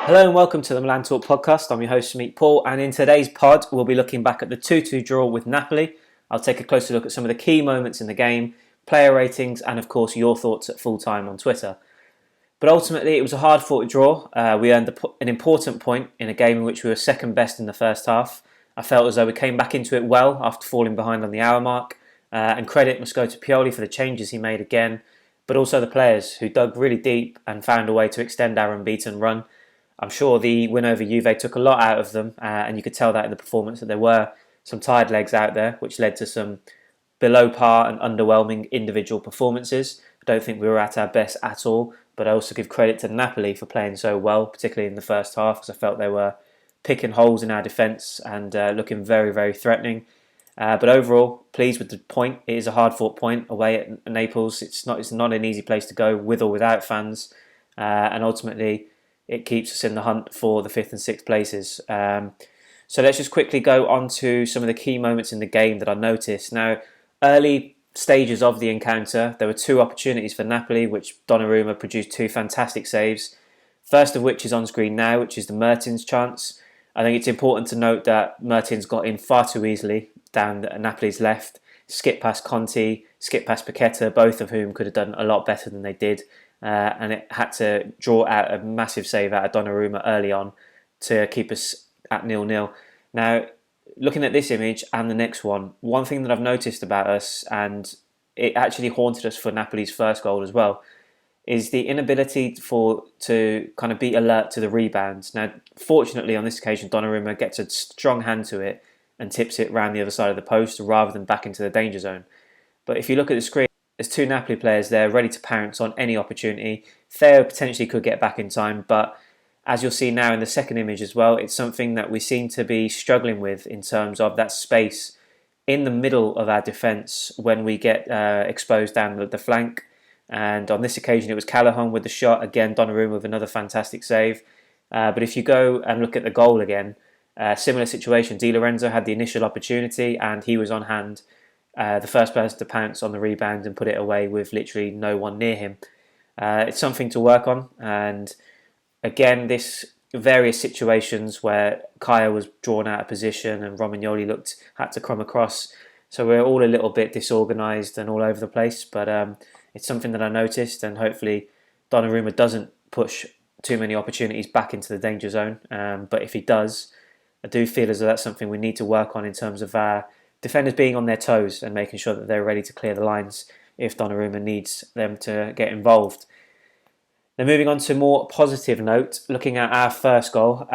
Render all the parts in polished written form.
Hello and welcome to the Milan Talk podcast. I'm your host, Meet Paul, and in today's pod, we'll be looking back at the 2-2 draw with Napoli. I'll take a closer look at some of the key moments in the game, player ratings, and of course your thoughts at full time on Twitter. But ultimately, it was a hard-fought draw. We earned an important point in a game in which we were second best in the first half. I felt as though we came back into it well after falling behind on the hour mark, and credit must go to Pioli for the changes he made again, but also the players who dug really deep and found a way to extend our unbeaten run. I'm sure the win over Juve took a lot out of them, and you could tell that in the performance that there were some tired legs out there, which led to some below par and underwhelming individual performances. I don't think we were at our best at all, but I also give credit to Napoli for playing so well, particularly in the first half, because I felt they were picking holes in our defence and looking very, very threatening. But overall, pleased with the point. It is a hard-fought point away at Naples. It's not an easy place to go with or without fans, and ultimately it keeps us in the hunt for the 5th and 6th places. So let's just quickly go on to some of the key moments in the game that I noticed. Now, early stages of the encounter, there were two opportunities for Napoli, which Donnarumma produced two fantastic saves. First of which is on screen now, which is the Mertens chance. I think it's important to note that Mertens got in far too easily down Napoli's left, skipped past Conti, skipped past Paquita, both of whom could have done a lot better than they did. And it had to draw out a massive save out of Donnarumma early on to keep us at 0-0. Now, looking at this image and the next one thing that I've noticed about us, and it actually haunted us for Napoli's first goal as well, is the inability to kind of be alert to the rebounds. Now, fortunately on this occasion, Donnarumma gets a strong hand to it and tips it round the other side of the post rather than back into the danger zone. But if you look at the screen, there's two Napoli players there ready to pounce on any opportunity. Theo potentially could get back in time, but as you'll see now in the second image as well, it's something that we seem to be struggling with in terms of that space in the middle of our defence when we get exposed down the flank. And on this occasion, it was Calcio with the shot. Again, Donnarumma with another fantastic save. But if you go and look at the goal again, similar situation. Di Lorenzo had the initial opportunity and he was on hand. The first person to pounce on the rebound and put it away with literally no one near him. It's something to work on. And again, this various situations where Kaya was drawn out of position and Romagnoli had to come across. So we're all a little bit disorganised and all over the place. But it's something that I noticed, and hopefully Donnarumma doesn't push too many opportunities back into the danger zone. But if he does, I do feel as though that's something we need to work on in terms of our defenders being on their toes and making sure that they're ready to clear the lines if Donnarumma needs them to get involved. Then moving on to a more positive note, looking at our first goal,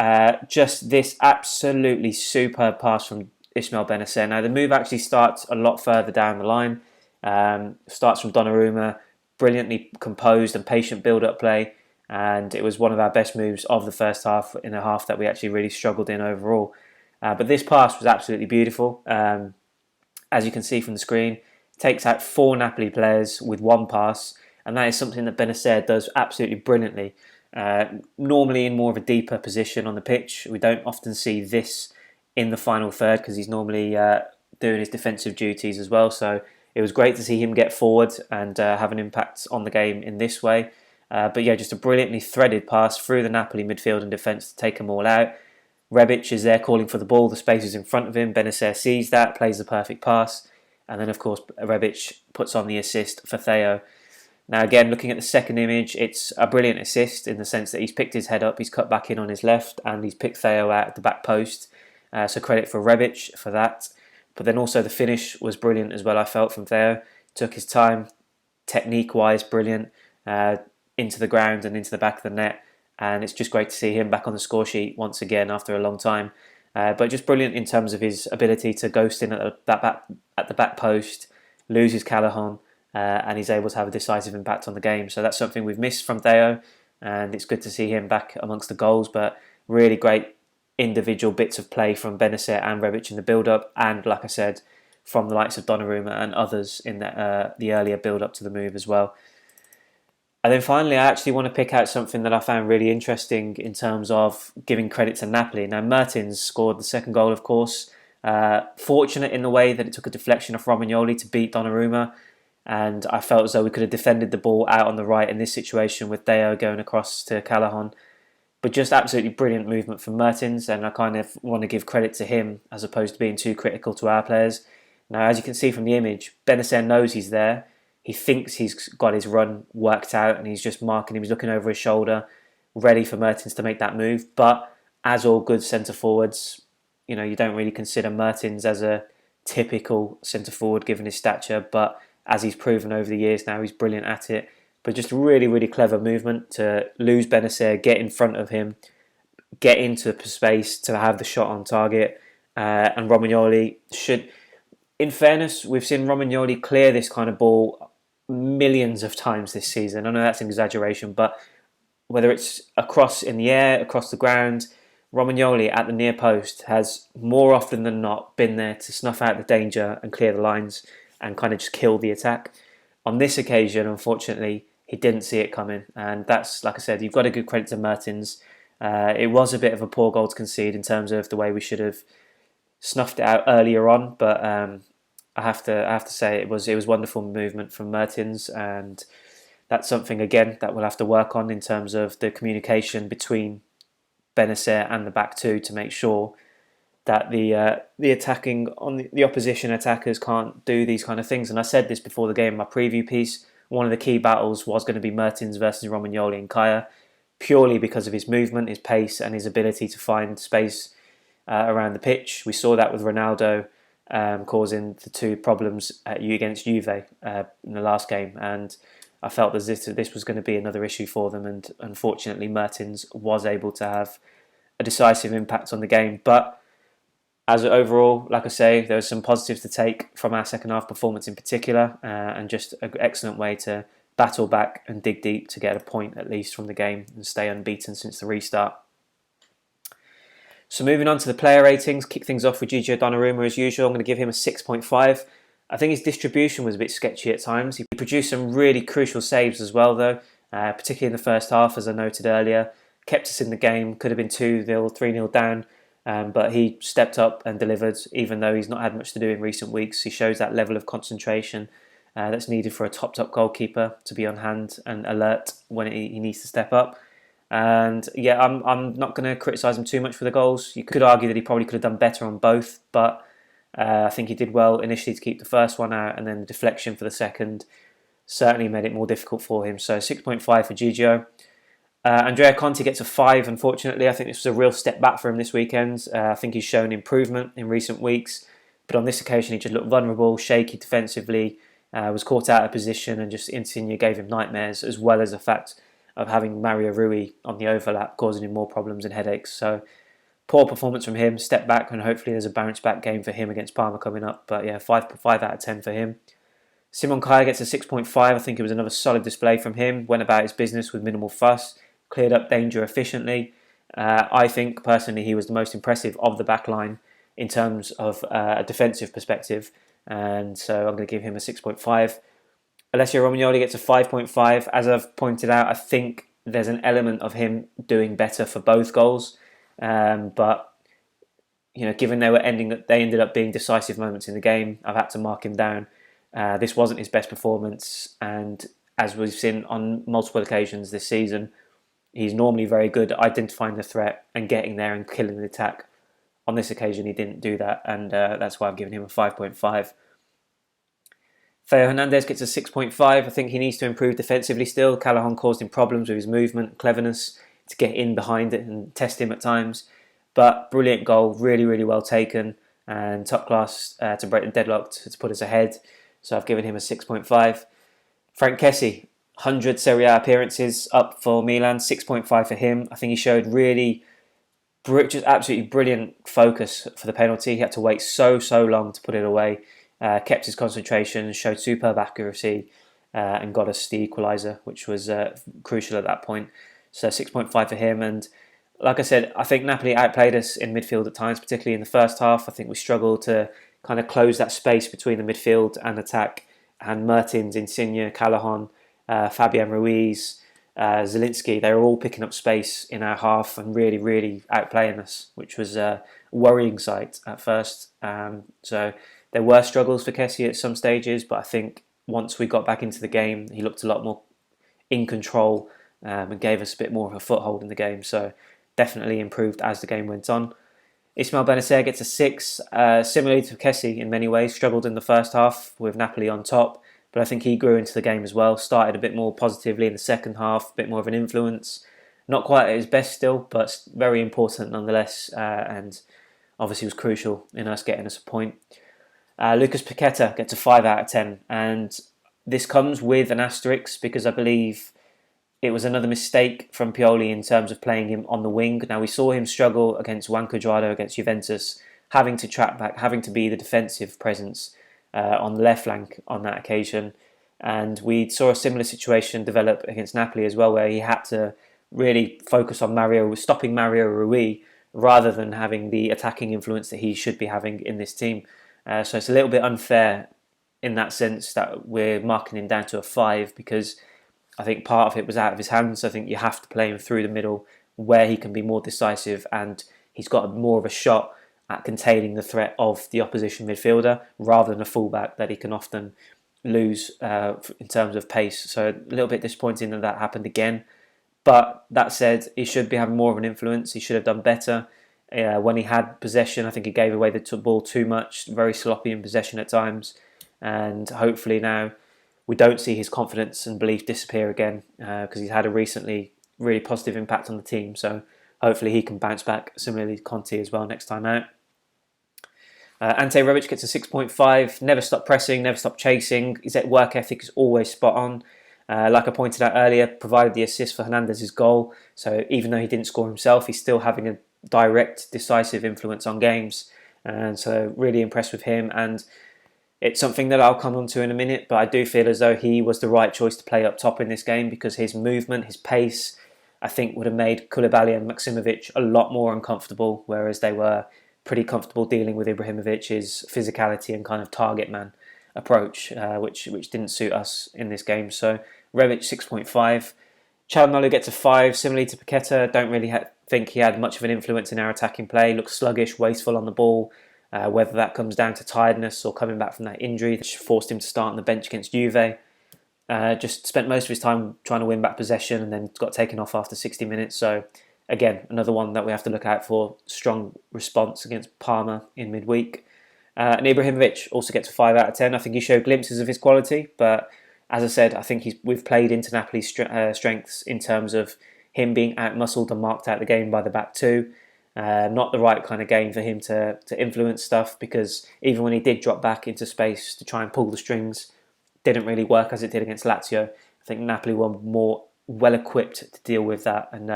just this absolutely superb pass from Ismail Benacer. Now the move actually starts a lot further down the line, starts from Donnarumma, brilliantly composed and patient build-up play, and it was one of our best moves of the first half in a half that we actually really struggled in overall. But this pass was absolutely beautiful. As you can see from the screen, takes out 4 Napoli players with one pass, and that is something that Benacer does absolutely brilliantly. Normally in more of a deeper position on the pitch, we don't often see this in the final third because he's normally doing his defensive duties as well. So it was great to see him get forward and have an impact on the game in this way. But yeah, just a brilliantly threaded pass through the Napoli midfield and defence to take them all out. Rebic is there calling for the ball, the space is in front of him, Benacer sees that, plays the perfect pass, and then of course Rebic puts on the assist for Theo. Now again, looking at the second image, it's a brilliant assist in the sense that he's picked his head up, he's cut back in on his left, and he's picked Theo out at the back post, so credit for Rebic for that. But then also the finish was brilliant as well, I felt, from Theo. Took his time, technique-wise brilliant, into the ground and into the back of the net. And it's just great to see him back on the score sheet once again after a long time. But just brilliant in terms of his ability to ghost in at the back post, loses Callahan, and he's able to have a decisive impact on the game. So that's something we've missed from Theo, and it's good to see him back amongst the goals. But really great individual bits of play from Benacer and Rebic in the build-up, and like I said, from the likes of Donnarumma and others in the earlier build-up to the move as well. And then finally, I actually want to pick out something that I found really interesting in terms of giving credit to Napoli. Now, Mertens scored the second goal, of course. Fortunate in the way that it took a deflection off Romagnoli to beat Donnarumma. And I felt as though we could have defended the ball out on the right in this situation with Theo going across to Callahan. But just absolutely brilliant movement from Mertens, and I kind of want to give credit to him as opposed to being too critical to our players. Now, as you can see from the image, Benacer knows he's there. He thinks he's got his run worked out, and he's just marking him. He's looking over his shoulder, ready for Mertens to make that move. But as all good centre forwards, you don't really consider Mertens as a typical centre forward given his stature. But as he's proven over the years now, he's brilliant at it. But just really, really clever movement to lose Benacer, get in front of him, get into space to have the shot on target. And Romagnoli should, in fairness, we've seen Romagnoli clear this kind of ball millions of times this season. I know that's an exaggeration, but whether it's across in the air, across the ground, Romagnoli at the near post has more often than not been there to snuff out the danger and clear the lines and kind of just kill the attack. On this occasion, unfortunately, he didn't see it coming, and that's, like I said, you've got to give credit to Mertens. It was a bit of a poor goal to concede in terms of the way we should have snuffed it out earlier on, but I have to say it was wonderful movement from Mertens, and that's something again that we'll have to work on in terms of the communication between Benacer and the back two to make sure that the attacking on the opposition attackers can't do these kind of things. And I said this before the game in my preview piece. One of the key battles was going to be Mertens versus Romagnoli and Kaya, purely because of his movement, his pace, and his ability to find space around the pitch. We saw that with Ronaldo causing the two problems against Juve in the last game, and I felt as if this was going to be another issue for them. And unfortunately, Mertens was able to have a decisive impact on the game, but as overall, like I say, there was some positives to take from our second half performance in particular, and just an excellent way to battle back and dig deep to get a point at least from the game and stay unbeaten since the restart. So moving on to the player ratings, kick things off with Gigio Donnarumma as usual. I'm going to give him a 6.5. I think his distribution was a bit sketchy at times. He produced some really crucial saves as well though, particularly in the first half as I noted earlier. Kept us in the game, could have been 2-0, 3-0 down. But he stepped up and delivered, even though he's not had much to do in recent weeks. He shows that level of concentration that's needed for a top goalkeeper to be on hand and alert when he needs to step up. And yeah, I'm not going to criticise him too much for the goals. You could argue that he probably could have done better on both, but I think he did well initially to keep the first one out, and then the deflection for the second certainly made it more difficult for him. So 6.5 for Gigio. Andrea Conti gets a 5, unfortunately. I think this was a real step back for him this weekend. I think he's shown improvement in recent weeks, but on this occasion he just looked vulnerable, shaky defensively, was caught out of position, and just Insigne gave him nightmares, as well as the fact of having Mario Rui on the overlap causing him more problems and headaches. So poor performance from him, step back, and hopefully there's a bounce back game for him against Parma coming up. But yeah, 5 out of 10 for him. Simon Kjaer gets a 6.5. I think it was another solid display from him, went about his business with minimal fuss, cleared up danger efficiently. I think personally he was the most impressive of the back line in terms of a defensive perspective, and so I'm going to give him a 6.5. Alessio Romagnoli gets a 5.5. As I've pointed out, I think there's an element of him doing better for both goals, but given they ended up being decisive moments in the game, I've had to mark him down. This wasn't his best performance, and as we've seen on multiple occasions this season, he's normally very good at identifying the threat and getting there and killing the attack. On this occasion, he didn't do that, and that's why I've given him a 5.5. Theo Hernandez gets a 6.5. I think he needs to improve defensively still. Callahan caused him problems with his movement and cleverness to get in behind it and test him at times. But brilliant goal, really, really well taken, and top class to break the deadlock to put us ahead. So I've given him a 6.5. Frank Kessie, 100 SerieA appearances up for Milan, 6.5 for him. I think he showed just absolutely brilliant focus for the penalty. He had to wait so long to put it away. Kept his concentration, showed superb accuracy, and got us the equaliser, which was crucial at that point. So 6.5 for him. And like I said, I think Napoli outplayed us in midfield at times, particularly in the first half. I think we struggled to kind of close that space between the midfield and attack. And Mertens, Insigne, Callahan, Fabian Ruiz, Zielinski, they were all picking up space in our half and really, really outplaying us, which was a worrying sight at first. So there were struggles for Kessie at some stages, but I think once we got back into the game, he looked a lot more in control and gave us a bit more of a foothold in the game. So definitely improved as the game went on. Ismail Benacer gets a 6, similarly to Kessie in many ways, struggled in the first half with Napoli on top, but I think he grew into the game as well, started a bit more positively in the second half, a bit more of an influence. Not quite at his best still, but very important nonetheless, and obviously was crucial in us getting us a point. Lucas Paquita gets a 5 out of 10, and this comes with an asterisk because I believe it was another mistake from Pioli in terms of playing him on the wing. Now, we saw him struggle against Juan Cuadrado against Juventus, having to track back, having to be the defensive presence on the left flank on that occasion. And we saw a similar situation develop against Napoli as well, where he had to really focus on stopping Mario Rui, rather than having the attacking influence that he should be having in this team. So it's a little bit unfair in that sense that we're marking him down to a 5, because I think part of it was out of his hands. I think you have to play him through the middle where he can be more decisive, and he's got more of a shot at containing the threat of the opposition midfielder rather than a fullback that he can often lose in terms of pace. So a little bit disappointing that happened again. But that said, he should be having more of an influence. He should have done better. When he had possession, I think he gave away the ball too much, very sloppy in possession at times. And hopefully now we don't see his confidence and belief disappear again, because he's had a recently really positive impact on the team. So hopefully he can bounce back, similarly to Conte as well next time out. Ante Rebic gets a 6.5, never stopped pressing, never stopped chasing. His work ethic is always spot on. Like I pointed out earlier, provided the assist for Hernandez's goal. So even though he didn't score himself, he's still having a direct, decisive influence on games. And so really impressed with him. And it's something that I'll come on to in a minute, but I do feel as though he was the right choice to play up top in this game, because his movement, his pace, I think would have made Koulibaly and Maksimovic a lot more uncomfortable, whereas they were pretty comfortable dealing with Ibrahimovic's physicality and kind of target man approach, which didn't suit us in this game. So Rebic 6.5. Çalhanoğlu gets a 5, similarly to Paqueta. Don't really think he had much of an influence in our attacking play. Looks sluggish, wasteful on the ball. Whether that comes down to tiredness or coming back from that injury that forced him to start on the bench against Juve. Just spent most of his time trying to win back possession and then got taken off after 60 minutes. So again, another one that we have to look out for. Strong response against Parma in midweek. And Ibrahimovic also gets a 5 out of 10. I think he showed glimpses of his quality, but as I said, I think we've played into Napoli's strengths in terms of him being out-muscled and marked out the game by the back two. Not the right kind of game for him to influence stuff, because even when he did drop back into space to try and pull the strings, didn't really work as it did against Lazio. I think Napoli were more well-equipped to deal with that and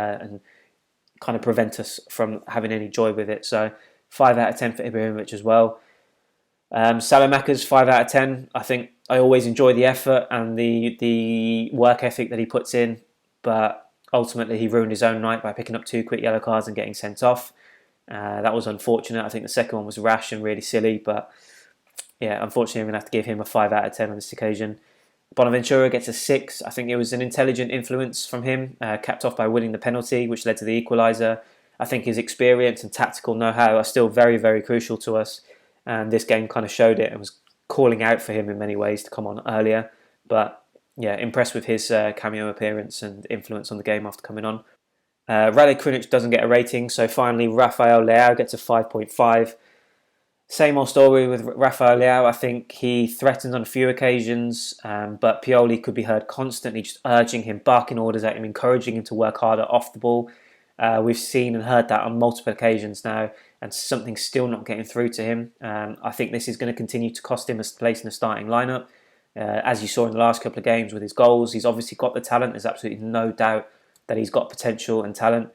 kind of prevent us from having any joy with it. So 5 out of 10 for Ibrahimovic as well. Salamakers 5 out of 10. I think I always enjoy the effort and the work ethic that he puts in, but ultimately he ruined his own night by picking up 2 quick yellow cards and getting sent off. That was unfortunate. I think the second one was rash and really silly, but yeah, unfortunately I'm going to have to give him a 5 out of 10 on this occasion. Bonaventura gets a 6. I think it was an intelligent influence from him, capped off by winning the penalty, which led to the equaliser. I think his experience and tactical know-how are still very, very crucial to us, and this game kind of showed it and was calling out for him in many ways to come on earlier. But yeah, impressed with his cameo appearance and influence on the game after coming on. Rade Krunic doesn't get a rating, so finally Rafael Leao gets a 5.5. Same old story with Rafael Leao. I think he threatened on a few occasions, but Pioli could be heard constantly just urging him, barking orders at him, encouraging him to work harder off the ball. We've seen and heard that on multiple occasions now, and something's still not getting through to him. I think this is going to continue to cost him a place in the starting lineup. As you saw in the last couple of games with his goals, he's obviously got the talent. There's absolutely no doubt that he's got potential and talent.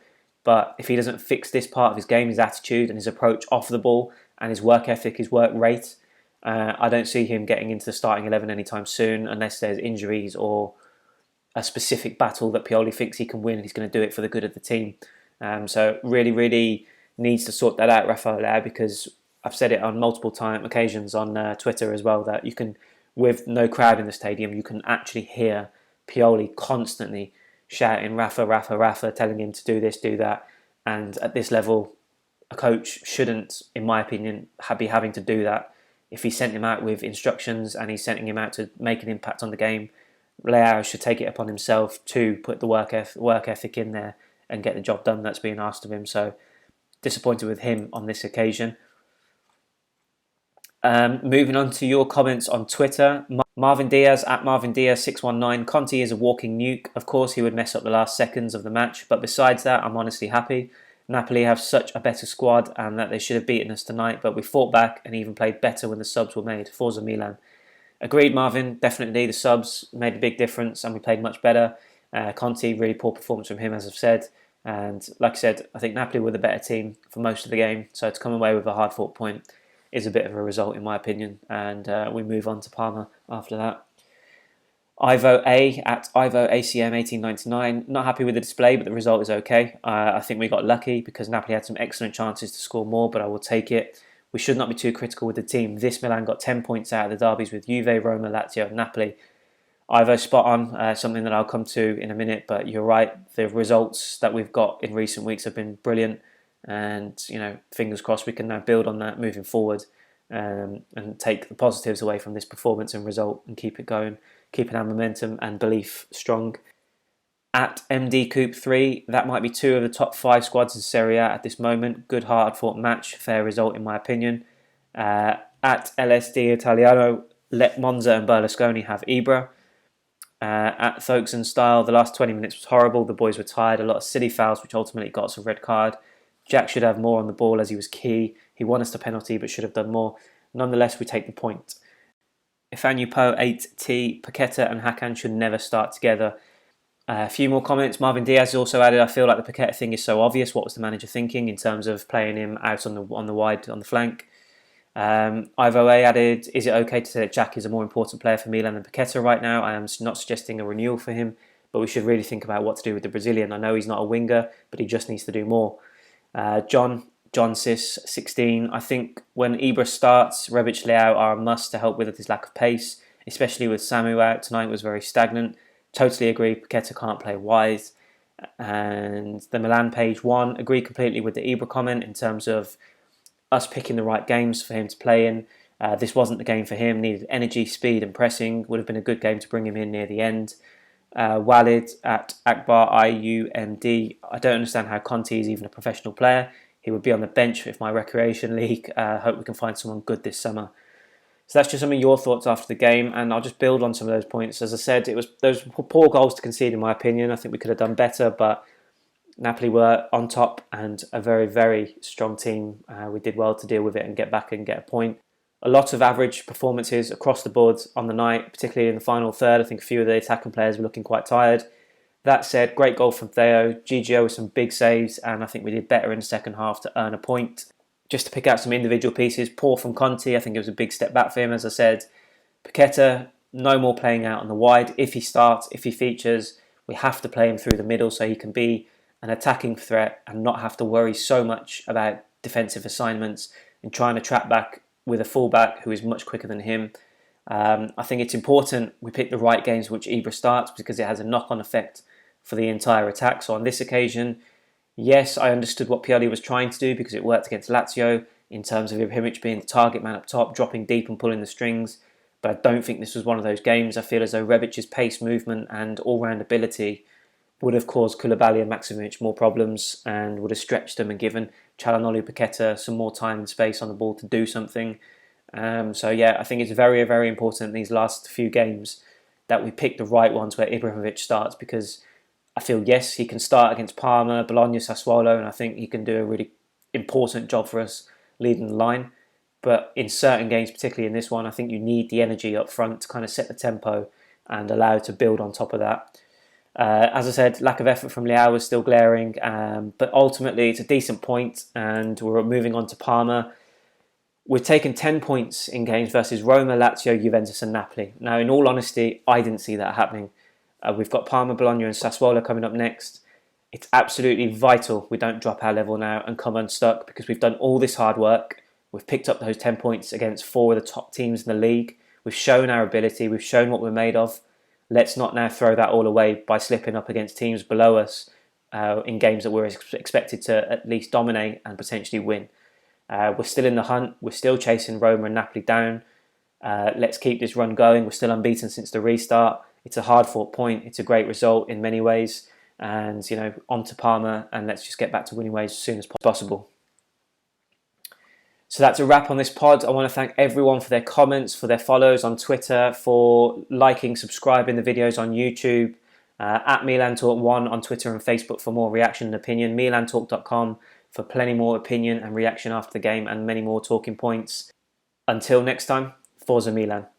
But if he doesn't fix this part of his game, his attitude and his approach off the ball, and his work ethic, his work rate, I don't see him getting into the starting 11 anytime soon, unless there's injuries or a specific battle that Pioli thinks he can win and he's going to do it for the good of the team. So really, really needs to sort that out, Rafael Leao, because I've said it on multiple occasions on Twitter as well, that you can, with no crowd in the stadium, you can actually hear Pioli constantly shouting Rafa, Rafa, Rafa, telling him to do this, do that. And at this level, a coach shouldn't, in my opinion, be having to do that. If he sent him out with instructions and he's sending him out to make an impact on the game, Leao should take it upon himself to put the work ethic in there and get the job done that's being asked of him. So disappointed with him on this occasion. Moving on to your comments on Twitter. Marvin Diaz at Marvin Diaz 619. Conte is a walking nuke. Of course, he would mess up the last seconds of the match, but besides that, I'm honestly happy. Napoli have such a better squad and that they should have beaten us tonight, but we fought back and even played better when the subs were made. Forza Milan. Agreed, Marvin. Definitely, the subs made a big difference and we played much better. Conte, really poor performance from him, as I've said. And like I said, I think Napoli were the better team for most of the game, so to come away with a hard-fought point is a bit of a result in my opinion, and we move on to Parma after that. Ivo A at Ivo ACM 1899. Not happy with the display, but the result is okay. I think we got lucky because Napoli had some excellent chances to score more, but I will take it. We should not be too critical with the team. This Milan got 10 points out of the derbies with Juve, Roma, Lazio and Napoli. Ivo, spot on, something that I'll come to in a minute, but you're right. The results that we've got in recent weeks have been brilliant. And, fingers crossed we can now build on that moving forward and take the positives away from this performance and result and keep it going, keeping our momentum and belief strong. At MD Coop 3, that might be 2 of the top 5 squads in SerieA at this moment. Good hard-fought match, fair result in my opinion. At LSD Italiano, let Monza and Berlusconi have Ibra. At Thokes Style, the last 20 minutes was horrible. The boys were tired, a lot of silly fouls which ultimately got us a red card. Jack should have more on the ball as he was key. He won us the penalty but should have done more. Nonetheless, we take the point. Ifanu Po 8T, Paquita and Hakan should never start together. A few more comments. Marvin Diaz also added, I feel like the Paqueta thing is so obvious. What was the manager thinking in terms of playing him out on the wide, on the flank? Ivo A added, is it okay to say that Jack is a more important player for Milan than Paqueta right now? I am not suggesting a renewal for him, but we should really think about what to do with the Brazilian. I know he's not a winger, but he just needs to do more. John Sis 16. I think when Ibra starts, Rebic Leao are a must to help with his lack of pace, especially with Samu out. Tonight was very stagnant. Totally agree. Paqueta can't play wide. And the Milan page 1, agree completely with the Ibra comment in terms of us picking the right games for him to play in. This wasn't the game for him. Needed energy, speed and pressing. Would have been a good game to bring him in near the end. Walid at Akbar IUMD. I don't understand how Conte is even a professional player. He would be on the bench if my recreation league. Hope we can find someone good this summer. So that's just some of your thoughts after the game, and I'll just build on some of those points. As I said, it was those poor goals to concede in my opinion. I think we could have done better, but Napoli were on top and a very, very strong team. We did well to deal with it and get back and get a point. A lot of average performances across the board on the night, particularly in the final third. I think a few of the attacking players were looking quite tired. That said, great goal from Theo. GGO with some big saves, and I think we did better in the second half to earn a point. Just to pick out some individual pieces, poor from Conte. I think it was a big step back for him, as I said. Paqueta, no more playing out on the wide. If he starts, if he features, we have to play him through the middle so he can be an attacking threat and not have to worry so much about defensive assignments and trying to trap back with a fullback who is much quicker than him. I think it's important we pick the right games which Ibra starts because it has a knock-on effect for the entire attack. So on this occasion, yes, I understood what Pioli was trying to do because it worked against Lazio in terms of Ibrahimovic being the target man up top, dropping deep and pulling the strings. But I don't think this was one of those games. I feel as though Rebic's pace, movement and all-round ability would have caused Koulibaly and Maximovic more problems and would have stretched them and given Çalhanoğlu, Paqueta some more time and space on the ball to do something. So yeah, I think it's very, very important in these last few games that we pick the right ones where Ibrahimovic starts, because I feel, yes, he can start against Parma, Bologna, Sassuolo, and I think he can do a really important job for us leading the line. But in certain games, particularly in this one, I think you need the energy up front to kind of set the tempo and allow it to build on top of that. As I said, lack of effort from Leao was still glaring, but ultimately it's a decent point and we're moving on to Parma. We've taken 10 points in games versus Roma, Lazio, Juventus and Napoli. Now, in all honesty, I didn't see that happening. We've got Parma, Bologna and Sassuolo coming up next. It's absolutely vital we don't drop our level now and come unstuck, because we've done all this hard work. We've picked up those 10 points against 4 of the top teams in the league. We've shown our ability. We've shown what we're made of. Let's not now throw that all away by slipping up against teams below us in games that we're expected to at least dominate and potentially win. We're still in the hunt. We're still chasing Roma and Napoli down. Let's keep this run going. We're still unbeaten since the restart. It's a hard-fought point. It's a great result in many ways. and on to Parma, and let's just get back to winning ways as soon as possible. So that's a wrap on this pod. I want to thank everyone for their comments, for their follows on Twitter, for liking, subscribing the videos on YouTube, at Milan Talk 1 on Twitter and Facebook for more reaction and opinion, milantalk.com for plenty more opinion and reaction after the game and many more talking points. Until next time, Forza Milan.